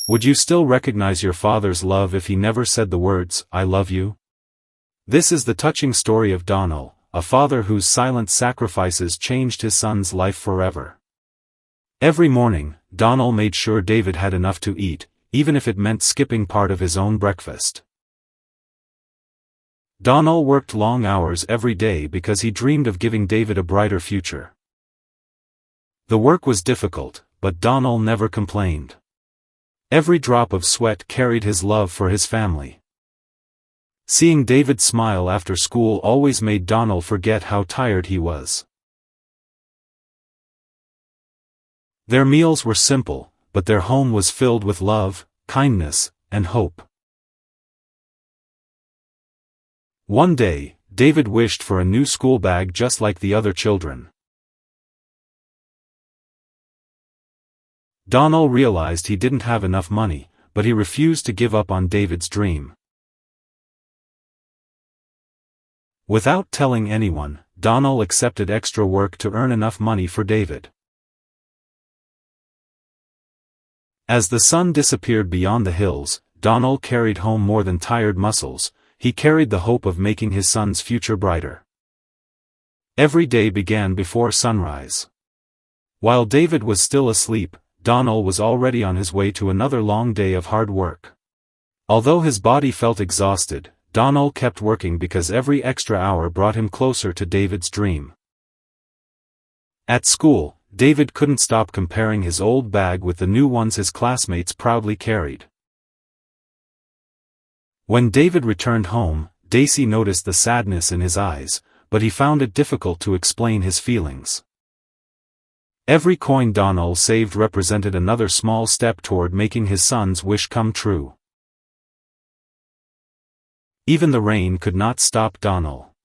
Would you still recognize your father's love if he never said the words, "I love you"? This is the touching story of Donal, a father whose silent sacrifices changed his son's life forever. Every morning, Donal made sure David had enough to eat, even if it meant skipping part of his own breakfast. Donal worked long hours every day because he dreamed of giving David a brighter future. The work was difficult, but Donal never complained. Every drop of sweat carried his love for his family. Seeing David smile after school always made Donal forget how tired he was. Their meals were simple, but their home was filled with love, kindness, and hope. One day, David wished for a new school bag just like the other children. Donal realized he didn't have enough money, but he refused to give up on David's dream. Without telling anyone, Donal accepted extra work to earn enough money for David. As the sun disappeared beyond the hills, Donal carried home more than tired muscles. He carried the hope of making his son's future brighter. Every day began before sunrise. While David was still asleep, Donal was already on his way to another long day of hard work. Although his body felt exhausted, Donal kept working because every extra hour brought him closer to David's dream. At school, David couldn't stop comparing his old bag with the new ones his classmates proudly carried. When David returned home, Dasey noticed the sadness in his eyes, but he found it difficult to explain his feelings. Every coin Donal saved represented another small step toward making his son's wish come true. Even the rain could not stop Donal.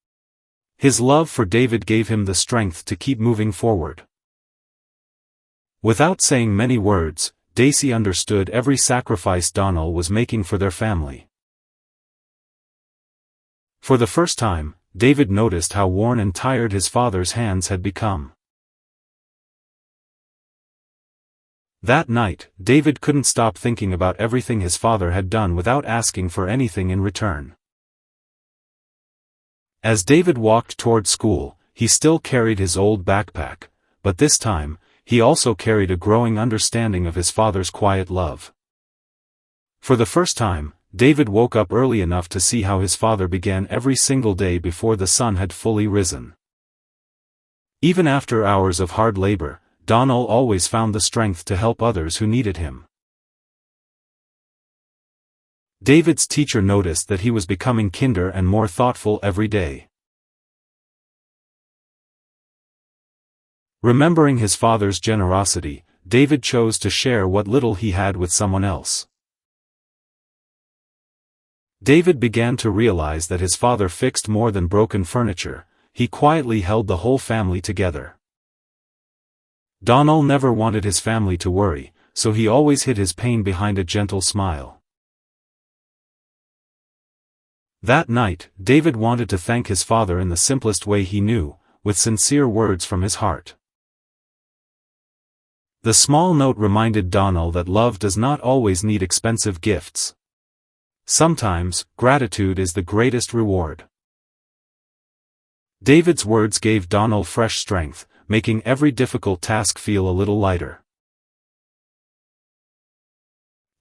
His love for David gave him the strength to keep moving forward. Without saying many words, Dasey understood every sacrifice Donal was making for their family. For the first time, David noticed how worn and tired his father's hands had become. That night, David couldn't stop thinking about everything his father had done without asking for anything in return. As David walked toward school, he still carried his old backpack, but this time, he also carried a growing understanding of his father's quiet love. For the first time, David woke up early enough to see how his father began every single day before the sun had fully risen. Even after hours of hard labor, Donal always found the strength to help others who needed him. David's teacher noticed that he was becoming kinder and more thoughtful every day. Remembering his father's generosity, David chose to share what little he had with someone else. David began to realize that his father fixed more than broken furniture, he quietly held the whole family together. Donal never wanted his family to worry, so he always hid his pain behind a gentle smile. That night, David wanted to thank his father in the simplest way he knew, with sincere words from his heart. The small note reminded Donal that love does not always need expensive gifts. Sometimes, gratitude is the greatest reward. David's words gave Donal fresh strength, making every difficult task feel a little lighter.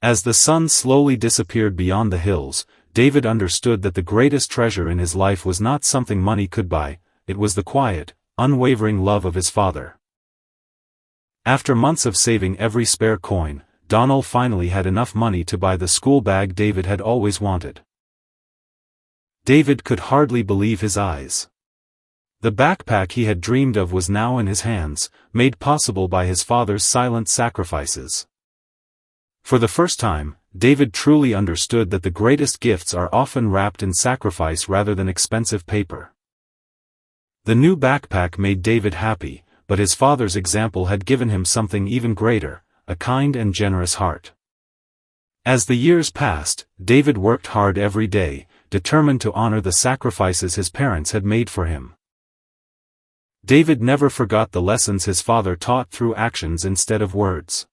As the sun slowly disappeared beyond the hills, David understood that the greatest treasure in his life was not something money could buy, it was the quiet, unwavering love of his father. After months of saving every spare coin, Donal finally had enough money to buy the school bag David had always wanted. David could hardly believe his eyes. The backpack he had dreamed of was now in his hands, made possible by his father's silent sacrifices. For the first time, David truly understood that the greatest gifts are often wrapped in sacrifice rather than expensive paper. The new backpack made David happy, but his father's example had given him something even greater, a kind and generous heart. As the years passed, David worked hard every day, determined to honor the sacrifices his parents had made for him. David never forgot the lessons his father taught through actions instead of words.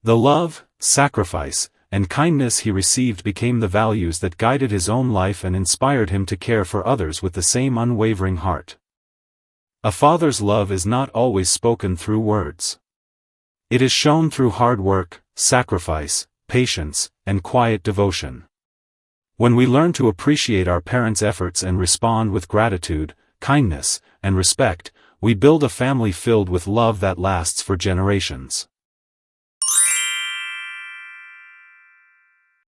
The love, sacrifice, and kindness he received became the values that guided his own life and inspired him to care for others with the same unwavering heart. A father's love is not always spoken through words. It is shown through hard work, sacrifice, patience, and quiet devotion. When we learn to appreciate our parents' efforts and respond with gratitude, kindness, and respect, we build a family filled with love that lasts for generations.